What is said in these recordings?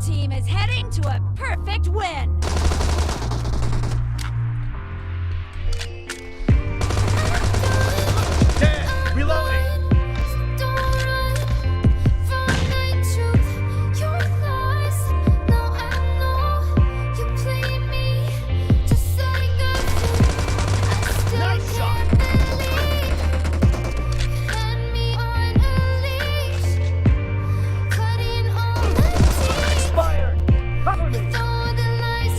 team is heading to a perfect win. Dead! Reloading! Nice shot! Expired! Cover me!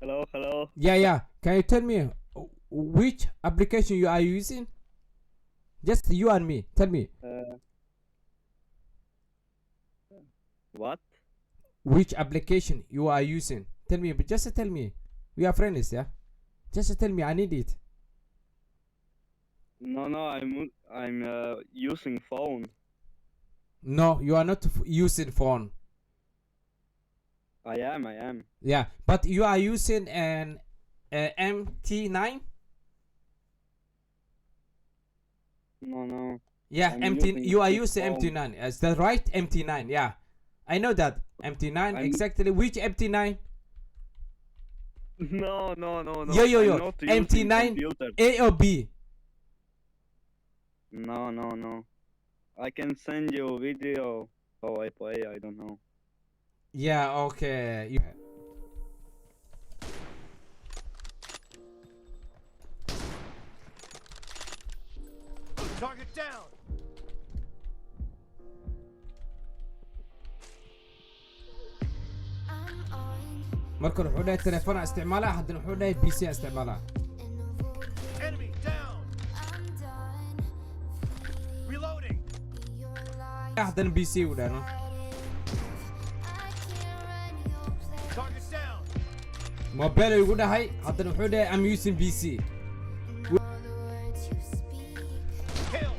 Hello, hello. Yeah. Can you tell me which application you are using? Just you and me. Tell me What? which application you are using. Tell me, but just tell me. We are friends, yeah. Just tell me. I need it. No, I'm using phone. No, you are not using phone. I am. Yeah, but you are using an MT9. No. Yeah, I'm MT. using You are this using phone. MT9. Is that right? MT9. Yeah, I know that MT9 I'm- exactly. Which MT9? No. Yo. I'm not using MT9 computer. A or B? No. I can send you video how I play. I don't know. Yeah. Okay. Target down! marka wuxuu dhahay telefoon isticmaala haddana wuxuu dhahay PC isticmaala. Enemy down! Reloading! haddana PC u dhahay. Target down! mobile igu dhahay haddana wuxuu dhahay I'm using PC. Kill!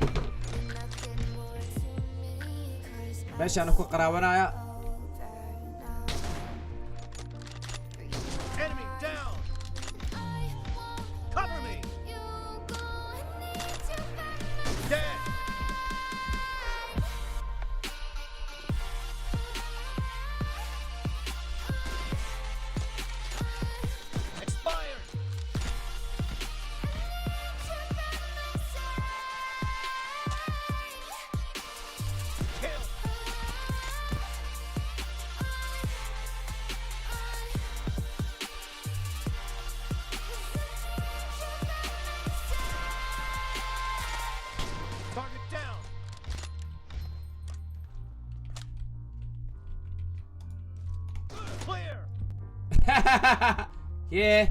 meeshaan ku qaraabanaya. Enemy down! Cover me! Dead! Expired! Kill! Target down! Clear! Yeah.